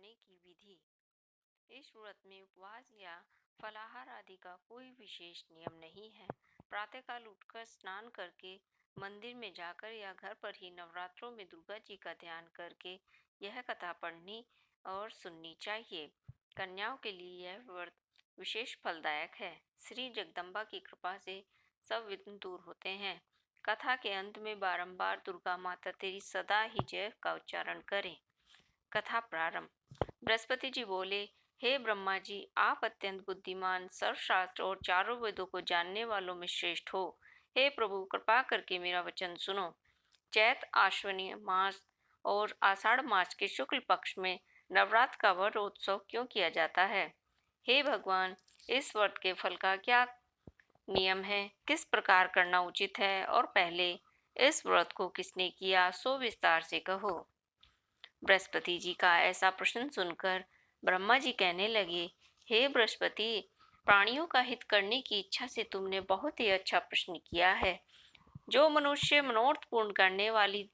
करने की विधि। इस व्रत में उपवास या फलाहार आदि का कोई विशेष नियम नहीं है। प्रातःकाल उठकर स्नान करके मंदिर में जाकर या घर पर ही नवरात्रों में दुर्गा जी का ध्यान करके यह कथा पढ़नी और सुननी चाहिए। कन्याओं के लिए यह व्रत विशेष फलदायक है। श्री जगदम्बा की कृपा से सब विघ्न दूर होते हैं। कथा के अंत में बारंबार दुर्गा माता तेरी सदा ही जय का उच्चारण करें। कथा प्रारंभ। बृहस्पति जी बोले, हे ब्रह्मा जी, आप अत्यंत बुद्धिमान, सर्वशास्त्र और चारों वेदों को जानने वालों में श्रेष्ठ हो। हे प्रभु, कृपा करके मेरा वचन सुनो। चैत आश्विनी मास और आषाढ़ मास के शुक्ल पक्ष में नवरात्र का व्रत उत्सव क्यों किया जाता है? हे भगवान, इस व्रत के फल का क्या नियम है, किस प्रकार करना उचित है और पहले इस व्रत को किसने किया, सो विस्तार से कहो। बृहस्पति जी का ऐसा प्रश्न सुनकर ब्रह्मा जी कहने लगे, हे बृहस्पति, प्राणियों का हित करने की इच्छा से तुमने बहुत ही अच्छा प्रश्न किया है। जो मनुष्य मनोरथ पूर्ण करने वाली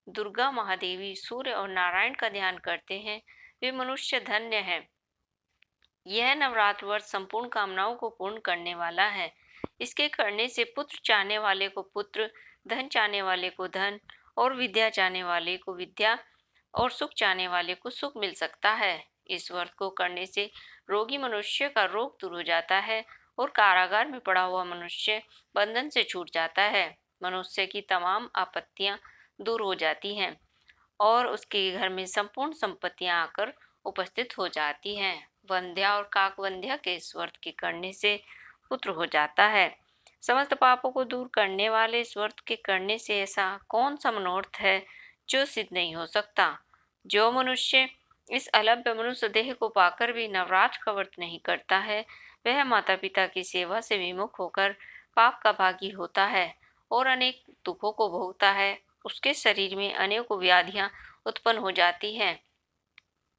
दुर्गा महादेवी, सूर्य और नारायण का ध्यान करते हैं, वे मनुष्य धन्य हैं। यह नवरात्र व्रत संपूर्ण कामनाओं को पूर्ण करने वाला है। इसके करने से पुत्र चाहने वाले को पुत्र, धन चाहने वाले को धन और विद्या चाहने वाले को विद्या और सुख चाहने वाले को सुख मिल सकता है। इस व्रत को करने से रोगी मनुष्य का रोग दूर हो जाता है और कारागार में पड़ा हुआ मनुष्य बंधन से छूट जाता है। मनुष्य की तमाम आपत्तियां दूर हो जाती हैं और उसके घर में संपूर्ण संपत्तियां आकर उपस्थित हो जाती हैं। वंध्या और काकवंध्या के इस व्रत के करने से पुत्र हो जाता है। समस्त पापों को दूर करने वाले इस व्रत के करने से ऐसा कौन सा मनोरथ है जो सिद्ध नहीं हो सकता? जो मनुष्य इस अलभ्य मनुष्य देह को पाकर भी नवरात्र का व्रत नहीं करता है, वह माता पिता की सेवा से विमुख होकर पाप का भागी होता है और अनेक दुखों को भोगता है। उसके शरीर में अनेकों व्याधियां उत्पन्न हो जाती हैं।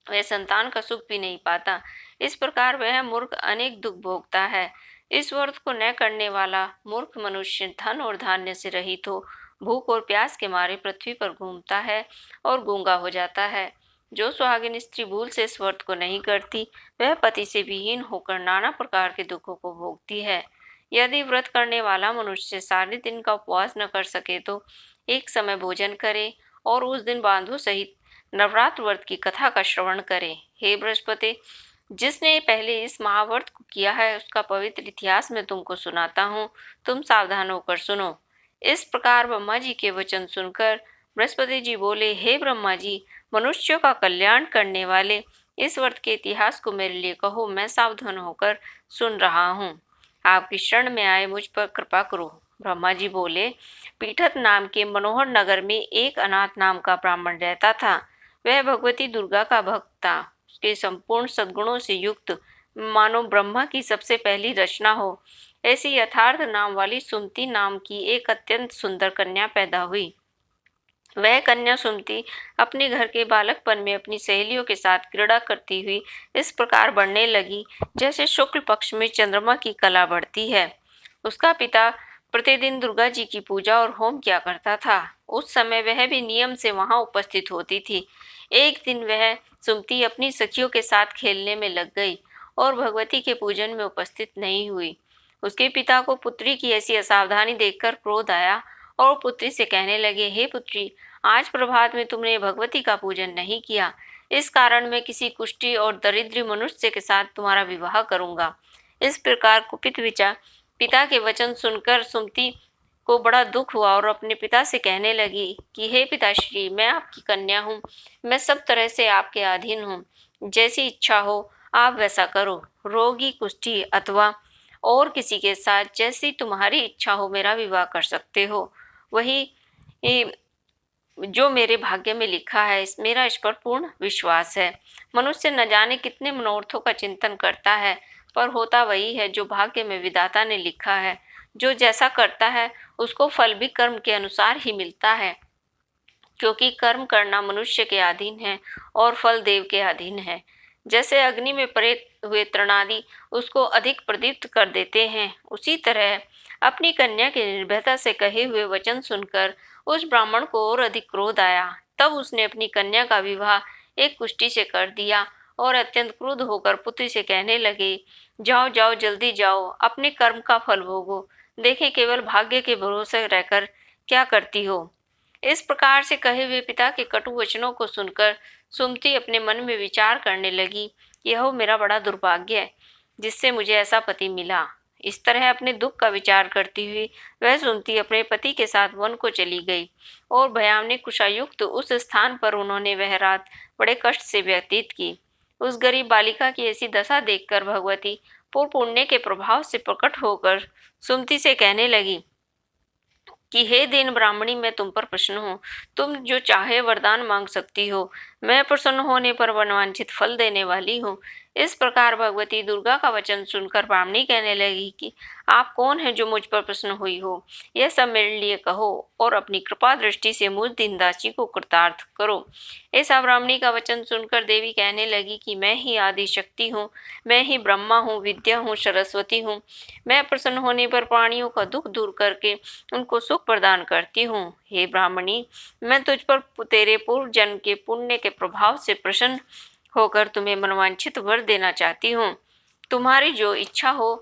वह संतान का सुख भी नहीं पाता। इस प्रकार वह मूर्ख अनेक दुख भोगता है। इस व्रत को न करने वाला मूर्ख मनुष्य धन और धान्य से रहित हो भूख और प्यास के मारे पृथ्वी पर घूमता है और गूंगा हो जाता है। जो सुहागिन स्त्री भूल से इस व्रत को नहीं करती, वह पति से विहीन होकर नाना प्रकार के दुखों को भोगती है। यदि व्रत करने वाला मनुष्य सारे दिन का उपवास न कर सके तो एक समय भोजन करे और उस दिन बांधों सहित नवरात्र व्रत की कथा का श्रवण करें। हे बृहस्पति, जिसने पहले इस महाव्रत को किया है उसका पवित्र इतिहास मैं तुमको सुनाता हूँ, तुम सावधान होकर सुनो। इस प्रकार ब्रह्मा जी के वचन सुनकर बृहस्पति जी बोले, हे ब्रह्मा जी, मनुष्यों का कल्याण करने वाले इस व्रत के इतिहास को मेरे लिए कहो, मैं सावधान होकर सुन रहा हूँ। आपकी शरण में आए मुझ पर कृपा करो। ब्रह्मा जी बोले, पीठत नाम के मनोहर नगर में एक अनाथ नाम का ब्राह्मण रहता था। वह भगवती दुर्गा का भक्त था। उसके संपूर्ण सद्गुणों से युक्त मानो ब्रह्मा की सबसे पहली रचना हो ऐसी यथार्थ नाम वाली सुमति नाम की एक अत्यंत सुंदर कन्या पैदा हुई। वह कन्या सुमति अपने घर के बालकपन में अपनी सहेलियों के साथ क्रीड़ा करती हुई इस प्रकार बढ़ने लगी जैसे शुक्ल पक्ष में चंद्रमा की कला बढ़ती है। उसका पिता प्रतिदिन दुर्गा जी की पूजा और होम किया करता था। उस समय वह भी नियम से वहां उपस्थित होती थी। एक दिन वह सुमति अपनी सखियों के साथ खेलने में लग गई और भगवती के पूजन में उपस्थित नहीं हुई। उसके पिता को पुत्री की ऐसी असावधानी देखकर क्रोध आया और पुत्री से कहने लगे, हे पुत्री, आज प्रभात में तुमने भगवती का पूजन नहीं किया, इस कारण मैं किसी कुष्ठी और दरिद्र मनुष्य के साथ तुम्हारा विवाह करूंगा। इस प्रकार कुपित विचार पिता के वचन सुनकर सुमति को बड़ा दुख हुआ और अपने पिता से कहने लगी कि हे पिताश्री, मैं आपकी कन्या हूँ, मैं सब तरह से आपके अधीन हूँ, जैसी इच्छा हो आप वैसा करो। रोगी, कुष्ठी अथवा और किसी के साथ जैसी तुम्हारी इच्छा हो मेरा विवाह कर सकते हो। वही जो मेरे भाग्य में लिखा है, मेरा इस पर पूर्ण विश्वास है। मनुष्य न जाने कितने मनोरथों का चिंतन करता है, पर होता वही है जो भाग्य में विधाता ने लिखा है। जो जैसा करता है उसको फल भी कर्म के अनुसार ही मिलता है, क्योंकि कर्म करना मनुष्य के अधीन है और फल देव के अधीन है। जैसे अग्नि में पड़े हुए तृणादि उसको अधिक प्रदीप्त कर देते हैं, उसी तरह अपनी कन्या के निर्भयता से कहे हुए वचन सुनकर उस ब्राह्मण को और अधिक क्रोध आया। तब उसने अपनी कन्या का विवाह एक कुष्ठी से कर दिया और अत्यंत क्रुद्ध होकर पुत्री से कहने लगे, जाओ जाओ जल्दी जाओ, अपने कर्म का फल भोगो, देखे केवल भाग्य के भरोसे रहकर क्या करती हो। इस प्रकार से कहे हुए पिता के कटु वचनों को सुनकर सुमति अपने मन में विचार करने लगी, यह मेरा बड़ा दुर्भाग्य है जिससे मुझे ऐसा पति मिला। इस तरह अपने दुख का विचार करती हुई वह सुमति अपने पति के साथ वन को चली गई और भयावनी कुशायुक्त उस स्थान पर उन्होंने वह रात बड़े कष्ट से व्यतीत की। उस गरीब बालिका की ऐसी दशा देखकर भगवती पूर्व पुण्य के प्रभाव से प्रकट होकर सुमति से कहने लगी कि हे दीन ब्राह्मणी, मैं तुम पर प्रसन्न हूँ, तुम जो चाहे वरदान मांग सकती हो, मैं प्रसन्न होने पर मनवांछित फल देने वाली हूँ। इस प्रकार भगवती दुर्गा का वचन सुनकर ब्राह्मणी कहने लगी कि आप कौन हैं जो मुझ पर प्रसन्न हुई हो, यह सब मेरे लिए कहो और अपनी कृपा दृष्टि से मुझ दीनदासी को कृतार्थ करो। ऐसा ब्राह्मणी का वचन सुनकर देवी कहने लगी कि मैं ही आदि शक्ति हूँ, मैं ही ब्रह्मा हूँ, विद्या हूँ, सरस्वती हूँ। मैं प्रसन्न होने पर प्राणियों का दुख दूर करके उनको सुख प्रदान करती हूँ। हे ब्राह्मणी, मैं तुझ पर तेरे पूर्व जन्म के पुण्य के प्रभाव से प्रसन्न होकर तुम्हें मनवांछित वर देना चाहती हूँ। तुम्हारी जो इच्छा हो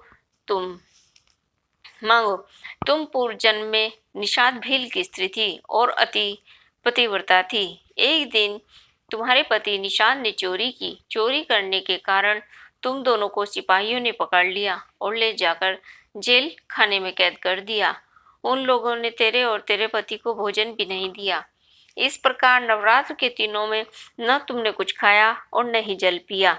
तुम मांगो। तुम पूर्व जन्म में निषाद भील की स्त्री थी और अति पतिव्रता थी। एक दिन तुम्हारे पति निषाद ने चोरी की। चोरी करने के कारण तुम दोनों को सिपाहियों ने पकड़ लिया और ले जाकर जेल खाने में कैद कर दिया। उन लोगों ने तेरे और तेरे पति को भोजन भी नहीं दिया। इस प्रकार नवरात्र के दिनों में न तुमने कुछ खाया और न ही जल पिया।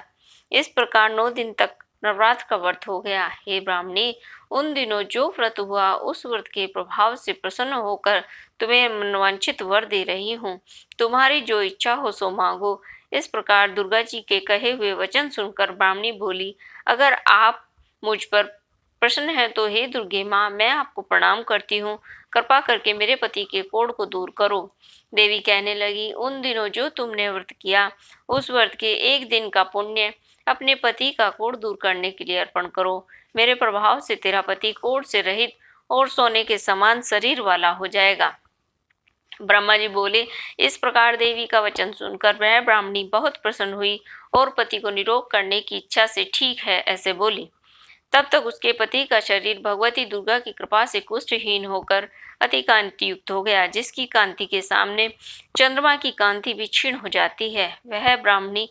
इस प्रकार 9 दिन तक नवरात्र का व्रत हो गया। हे ब्राह्मणी, उन दिनों जो व्रत हुआ उस व्रत के प्रभाव से प्रसन्न होकर तुम्हें मनवांछित वर दे रही हूँ। तुम्हारी जो इच्छा हो सो मांगो। इस प्रकार दुर्गा जी के कहे हुए वचन सुनकर ब्राह्मणी बोली, अगर आप मुझ पर प्रसन्न है तो हे दुर्गे माँ, मैं आपको प्रणाम करती हूँ, कृपा करके मेरे पति के कोढ़ को दूर करो। देवी कहने लगी, उन दिनों जो तुमने व्रत किया उस व्रत के एक दिन का पुण्य अपने पति का कोढ़ दूर करने के लिए अर्पण करो। मेरे प्रभाव से तेरा पति कोढ़ से रहित और सोने के समान शरीर वाला हो जाएगा। ब्रह्मा जी बोले, इस प्रकार देवी का वचन सुनकर वह ब्राह्मणी बहुत प्रसन्न हुई और पति को निरोग करने की इच्छा से ठीक है ऐसे बोली। तब तक उसके पति का शरीर भगवती दुर्गा की कृपा से कुष्ठहीन होकर अति कांति युक्त हो गया, जिसकी कांति के सामने चंद्रमा की कांति भी क्षीण हो जाती है। वह ब्राह्मणी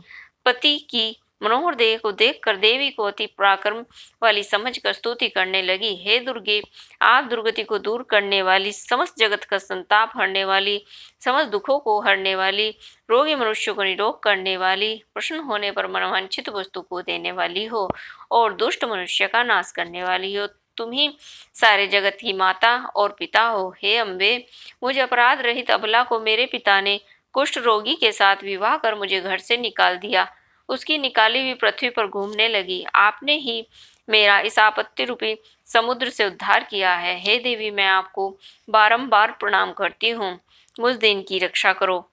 पति की मनोहर देह को देखकर देवी को अति पराक्रम वाली समझकर स्तुति करने लगी। हे दुर्गे, आप दुर्गति को दूर करने वाली, समस्त जगत का संताप हरने वाली, समस्त दुखों को हरने वाली, रोगी मनुष्य को निरोग करने वाली, प्रसन्न होने पर मनवांछित वस्तु को देने वाली हो और दुष्ट मनुष्य का नाश करने वाली हो। तुम ही सारे जगत की माता और पिता हो। हे अम्बे, मुझ अपराध रहित अबला को मेरे पिता ने कुष्ठ रोगी के साथ विवाह कर मुझे घर से निकाल दिया। उसकी निकाली हुई पृथ्वी पर घूमने लगी। आपने ही मेरा इस आपत्ति रूपी समुद्र से उद्धार किया है। हे देवी, मैं आपको बारंबार प्रणाम करती हूँ, मुझ दिन की रक्षा करो।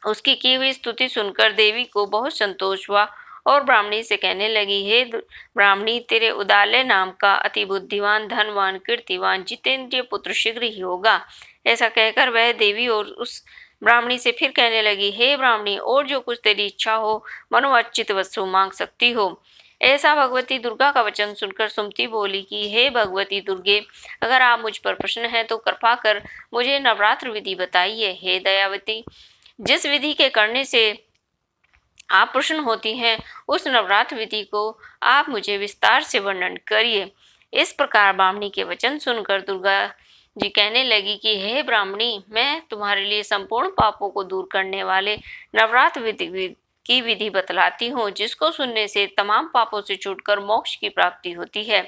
उसकी की हुई स्तुति सुनकर देवी को बहुत संतोष हुआ और ब्राह्मणी से कहने लगी, हे ब्राह्मणी, तेरे उदालय नाम का अति बुद्धिमान, धनवान, कीर्तिवान, जितेंद्रिय पुत्र शीघ्र ही होगा। ऐसा कहकर वह देवी और उस ब्राह्मणी से फिर कहने लगी, हे ब्राह्मणी, और जो कुछ तेरी इच्छा हो मनोवांछित वस्तु मांग सकती हो। ऐसा भगवती दुर्गा का वचन सुनकर सुमति बोली कि हे भगवती दुर्गे, अगर आप मुझ पर प्रसन्न हैं तो कृपा कर मुझे नवरात्र विधि बताइए। हे दयावती, जिस विधि के करने से आप प्रसन्न होती हैं उस नवरात्र विधि को आप मुझे विस्तार से वर्णन करिए। इस प्रकार ब्राह्मणी के वचन सुनकर दुर्गा जी कहने लगी कि हे ब्राह्मणी, मैं तुम्हारे लिए संपूर्ण पापों को दूर करने वाले नवरात्र विधि की विधि बतलाती हूँ, जिसको सुनने से तमाम पापों से छूटकर मोक्ष की प्राप्ति होती है।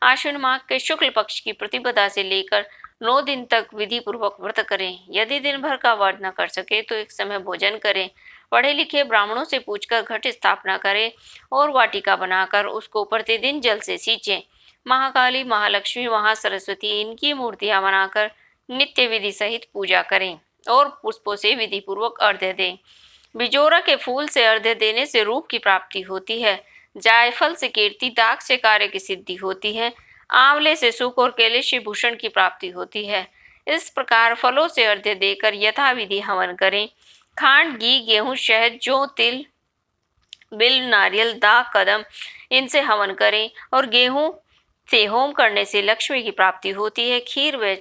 आश्विन माह के शुक्ल पक्ष की प्रतिपदा से लेकर 9 दिन तक विधि पूर्वक व्रत करें। यदि दिन भर का व्रत न कर सके तो एक समय भोजन करें। पढ़े लिखे ब्राह्मणों से पूछकर घट स्थापना करें और वाटिका बनाकर उसको प्रतिदिन जल से सींचें। महाकाली, महालक्ष्मी, महासरस्वती इनकी मूर्तियां बनाकर नित्य विधि सहित पूजा करें और पुष्पों से विधि पूर्वक अर्घ्य दें। बिजोरा के फूल से अर्घ्य देने से रूप की प्राप्ति होती है। जायफल से कीर्ति, दाग से कार्य की सिद्धि होती है। आंवले से सुख और केले से भूषण की प्राप्ति होती है। इस प्रकार फलों से अर्घ्य देकर यथाविधि हवन करें। खांड, घी, गेहूं, शहद, जौ, तिल, बिल, नारियल, दाख, कदम इनसे हवन करें और गेहूं से होम करने से लक्ष्मी की प्राप्ति होती है। खीर व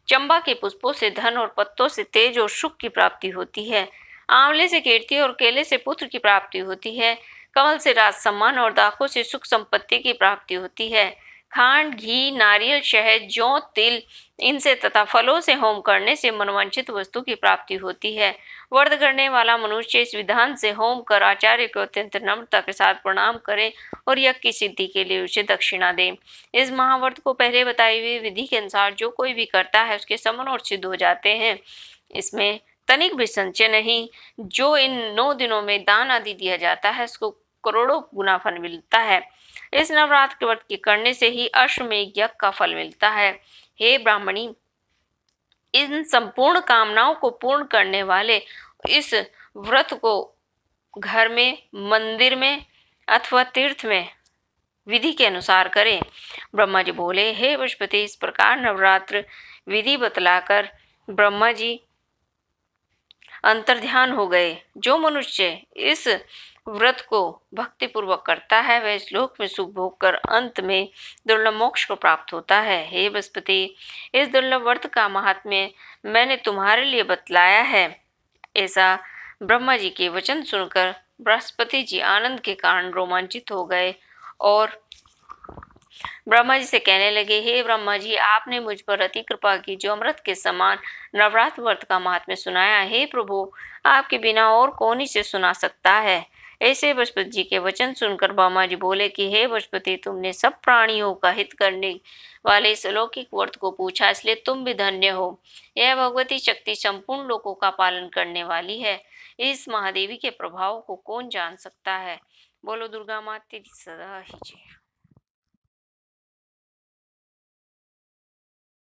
चंबा के पुष्पों से धन और पत्तों से तेज और सुख की प्राप्ति होती है। आंवले से कीर्ति और केले से पुत्र की प्राप्ति होती है। कमल से राज सम्मान और दाखों से सुख संपत्ति की प्राप्ति होती है। खांड, घी, नारियल, शहद, जौ, तिल इनसे तथा फलों से होम करने से मनवांछित वस्तु की प्राप्ति होती है। व्रत करने वाला मनुष्य इस विधान से होम कर आचार्य को अत्यंत नम्रता के साथ प्रणाम करे और यज्ञ की सिद्धि के लिए उसे दक्षिणा दे। इस महाव्रत को पहले बताई हुई विधि के अनुसार जो कोई भी करता है उसके समन और सिद्ध हो जाते हैं। इसमें तनिक भी संचय नहीं। जो इन 9 दिनों में दान आदि दिया जाता है उसको करोड़ों गुना फल मिलता है। इस नवरात्र के व्रत के करने से ही अश्वमेध यज्ञ का फल मिलता है। हे ब्राह्मणी, इन संपूर्ण कामनाओं को पूर्ण करने वाले इस व्रत को घर में, मंदिर में अथवा तीर्थ में विधि के अनुसार करें। ब्रह्मा जी बोले, हे बृहस्पति, इस प्रकार नवरात्र विधि बतलाकर ब्रह्मा जी अंतर्ध्यान हो गए। जो मनुष्य इस व्रत को भक्ति पूर्वक करता है वह इस लोक में सुख भोग कर अंत में दुर्लभ मोक्ष को प्राप्त होता है। हे बृहस्पति, इस दुर्लभ व्रत का महात्म्य मैंने तुम्हारे लिए बतलाया है। ऐसा ब्रह्मा जी के वचन सुनकर बृहस्पति जी आनंद के कारण रोमांचित हो गए और ब्रह्मा जी से कहने लगे, हे ब्रह्मा जी, आपने मुझ पर अति कृपा की जो अमृत के समान नवरात्र व्रत का महात्म्य सुनाया। हे प्रभु, आपके बिना और कौन इसे सुना सकता है। ऐसे बृहस्पति जी के वचन सुनकर ब्रह्मा जी बोले कि हे बृहस्पति, तुमने सब प्राणियों का हित करने वाले इस अलौकिक व्रत को पूछा, इसलिए तुम भी धन्य हो। यह भगवती शक्ति संपूर्ण लोकों का पालन करने वाली है। इस महादेवी के प्रभाव को कौन जान सकता है। बोलो दुर्गा माता की सदा ही जय।